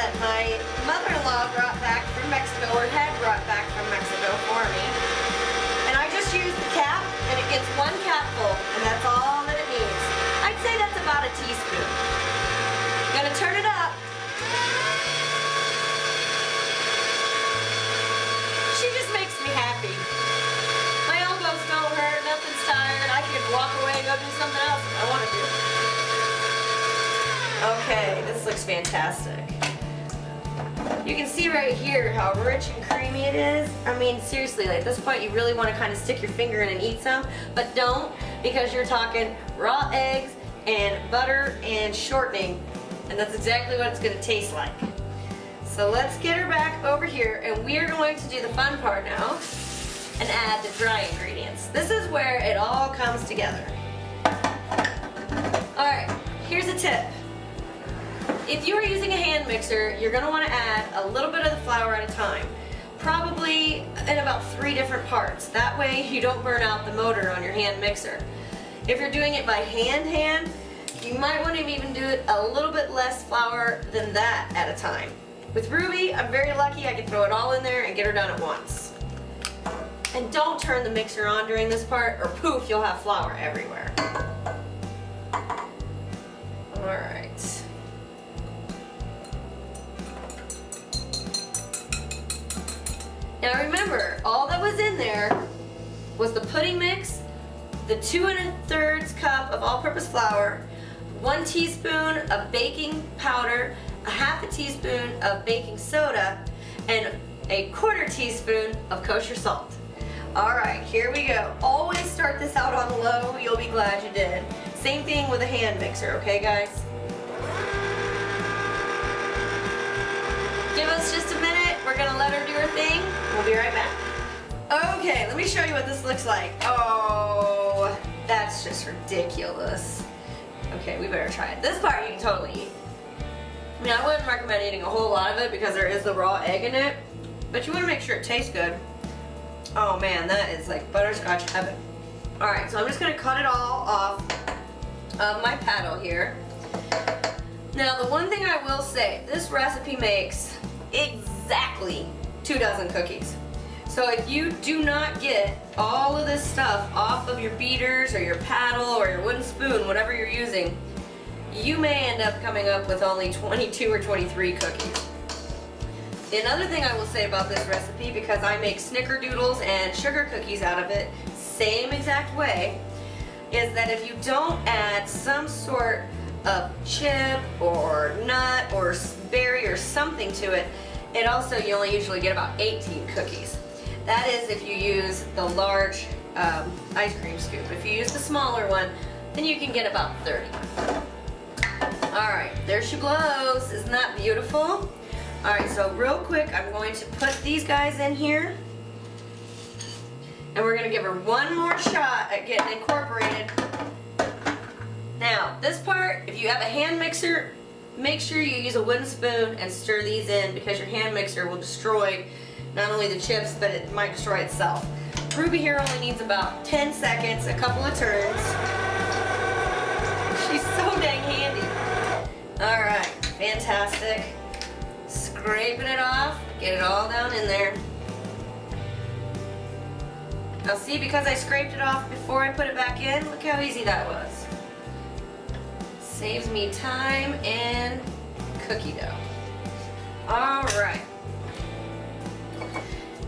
that my mother-in-law brought back from Mexico, or had brought back from Mexico for me. And I just use the cap, and it gets 1 capful, and that's all that it needs. I'd say that's about a teaspoon. Gonna turn it up. She just makes me happy. My elbows don't hurt, nothing's tired. I can walk away and go do something else if I want to do. Okay, this looks fantastic. You can see right here how rich and creamy it is. I mean, seriously, like, at this point you really want to kind of stick your finger in and eat some, but don't, because you're talking raw eggs and butter and shortening, and that's exactly what it's going to taste like. So let's get her back over here, and we are going to do the fun part now and add the dry ingredients. This is where it all comes together. Alright, here's a tip. If you are using a hand mixer, you're going to want to add a little bit of the flour at a time. Probably in about 3 different parts. That way you don't burn out the motor on your hand mixer. If you're doing it by hand, you might want to even do it a little bit less flour than that at a time. With Ruby, I'm very lucky I can throw it all in there and get her done at once. And don't turn the mixer on during this part, or poof, you'll have flour everywhere. Alright. Now remember, all that was in there was the pudding mix, the 2 1/3 cup of all-purpose flour, 1 teaspoon of baking powder, a 1/2 teaspoon of baking soda, and a 1/4 teaspoon of kosher salt. Alright, here we go. Always start this out on low, you'll be glad you did. Same thing with a hand mixer, okay guys? Give us just a minute, we're gonna let her do her thing. We'll be right back. Okay, let me show you what this looks like. Oh, that's just ridiculous. Okay, we better try it. This part you can totally eat. I mean, I wouldn't recommend eating a whole lot of it because there is the raw egg in it, but you want to make sure it tastes good. Oh man, that is like butterscotch heaven. Alright, so I'm just going to cut it all off of my paddle here. Now, the one thing I will say, this recipe makes exactly 2 dozen cookies. So if you do not get all of this stuff off of your beaters or your paddle or your wooden spoon, whatever you're using, you may end up coming up with only 22 or 23 cookies. Another thing I will say about this recipe, because I make snickerdoodles and sugar cookies out of it, same exact way, is that if you don't add some sort of chip or nut or berry or something to it, it also, you only usually get about 18 cookies. That is if you use the large ice cream scoop. If you use the smaller one, then you can get about 30. Alright, there she blows. Isn't that beautiful? Alright, so real quick, I'm going to put these guys in here. And we're going to give her one more shot at getting incorporated. Now, this part, if you have a hand mixer, make sure you use a wooden spoon and stir these in, because your hand mixer will destroy not only the chips, but it might destroy itself. Ruby here only needs about 10 seconds, a couple of turns. She's so dang handy. Alright, fantastic. Scraping it off, get it all down in there. Now see, because I scraped it off before I put it back in, look how easy that was. Saves me time and cookie dough. Alright.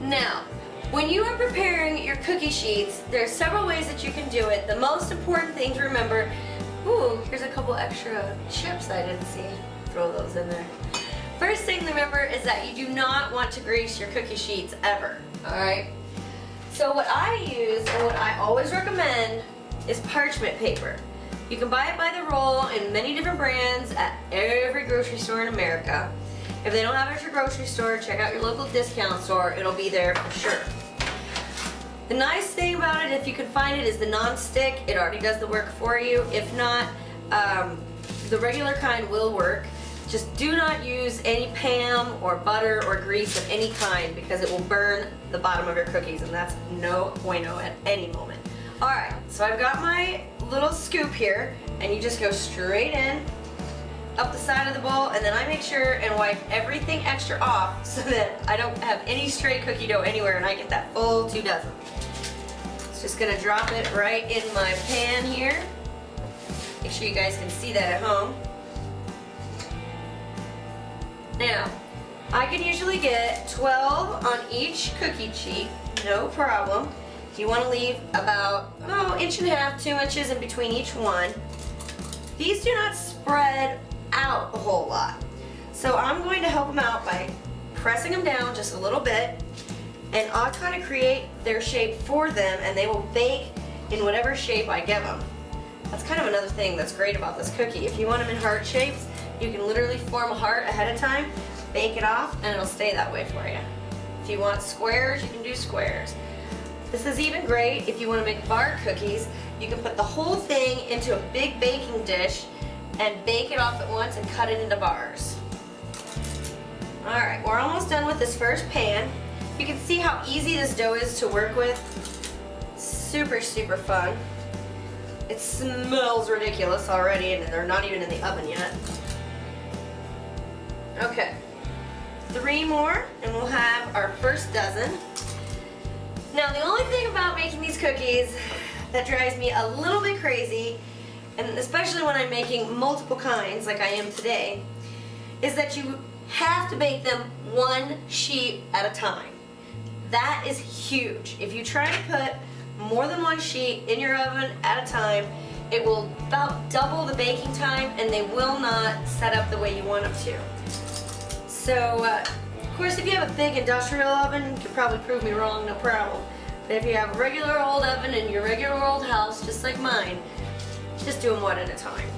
Now, when you are preparing your cookie sheets, there's several ways that you can do it. The most important thing to remember, ooh, here's a couple extra chips I didn't see. Throw those in there. First thing to remember is that you do not want to grease your cookie sheets ever, alright? So what I use, and what I always recommend, is parchment paper. You can buy it by the roll in many different brands at every grocery store in America. If they don't have it at your grocery store, check out your local discount store. It'll be there for sure. The nice thing about it, if you can find it, is the non-stick. It already does the work for you. If not, the regular kind will work. Just do not use any Pam or butter or grease of any kind, because it will burn the bottom of your cookies, and that's no bueno at any moment. Alright, so I've got my little scoop here, and you just go straight in, up the side of the bowl, and then I make sure and wipe everything extra off so that I don't have any stray cookie dough anywhere and I get that full 2 dozen. Just gonna drop it right in my pan here. Make sure you guys can see that at home. Now, I can usually get 12 on each cookie sheet, no problem. You want to leave about, 1.5 inches, 2 inches in between each one. These do not spread out a whole lot. So I'm going to help them out by pressing them down just a little bit, and I'll kind of create their shape for them, and they will bake in whatever shape I give them. That's kind of another thing that's great about this cookie. If you want them in heart shapes, you can literally form a heart ahead of time, bake it off, and it'll stay that way for you. If you want squares, you can do squares. This is even great if you want to make bar cookies. You can put the whole thing into a big baking dish and bake it off at once and cut it into bars. Alright, we're almost done with this first pan. You can see how easy this dough is to work with. Super, super fun. It smells ridiculous already, and they're not even in the oven yet. Okay, 3 more and we'll have our first dozen. Now the only thing about making these cookies that drives me a little bit crazy, and especially when I'm making multiple kinds like I am today, is that you have to bake them 1 sheet at a time. That is huge. If you try to put more than 1 sheet in your oven at a time, it will about double the baking time and they will not set up the way you want them to. So, of course, if you have a big industrial oven, you can probably prove me wrong, no problem. But if you have a regular old oven in your regular old house, just like mine, just do them 1 at a time.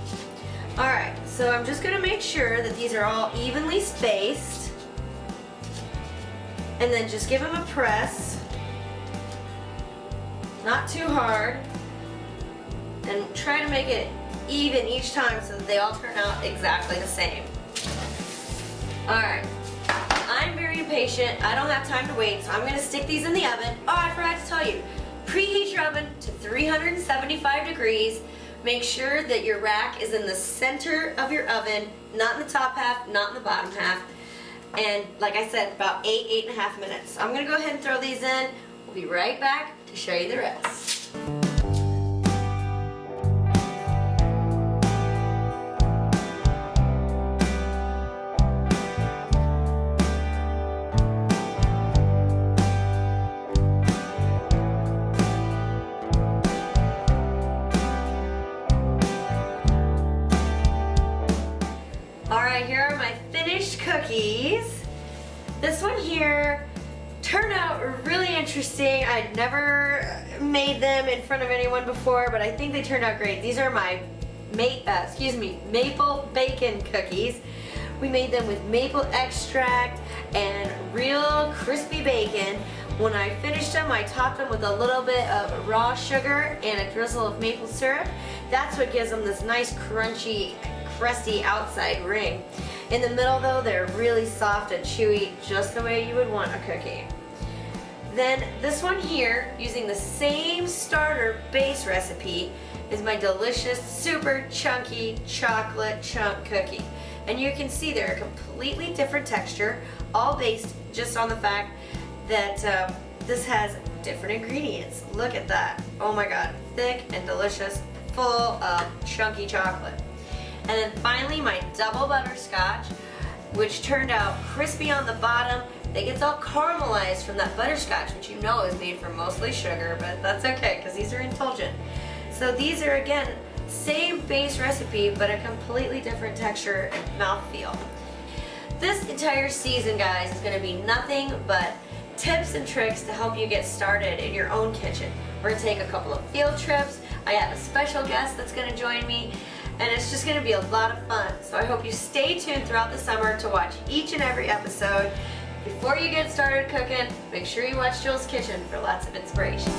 Alright, so I'm just going to make sure that these are all evenly spaced. And then just give them a press. Not too hard. And try to make it even each time so that they all turn out exactly the same. Alright, I'm very impatient. I don't have time to wait, so I'm going to stick these in the oven. Oh, I forgot to tell you. Preheat your oven to 375 degrees. Make sure that your rack is in the center of your oven, not in the top half, not in the bottom half. And like I said, about 8.5 minutes. I'm going to go ahead and throw these in. We'll be right back to show you the rest. Alright, here are my finished cookies. This one here turned out really interesting. I'd never made them in front of anyone before, but I think they turned out great. These are my maple bacon cookies. We made them with maple extract and real crispy bacon. When I finished them, I topped them with a little bit of raw sugar and a drizzle of maple syrup. That's what gives them this nice crunchy, crusty outside ring. In the middle though, they're really soft and chewy, just the way you would want a cookie. Then this one here, using the same starter base recipe, is my delicious, super chunky chocolate chunk cookie. And you can see they're a completely different texture, all based just on the fact that this has different ingredients. Look at that. Oh my god, thick and delicious, full of chunky chocolate. And then finally my double butterscotch, which turned out crispy on the bottom. It gets all caramelized from that butterscotch, which you know is made from mostly sugar, but that's okay because these are indulgent. So these are, again, same base recipe, but a completely different texture and mouthfeel. This entire season, guys, is going to be nothing but tips and tricks to help you get started in your own kitchen. We're going to take a couple of field trips. I have a special guest that's going to join me, and it's just going to be a lot of fun. So I hope you stay tuned throughout the summer to watch each and every episode. Before you get started cooking, make sure you watch Jill's Kitchen for lots of inspiration.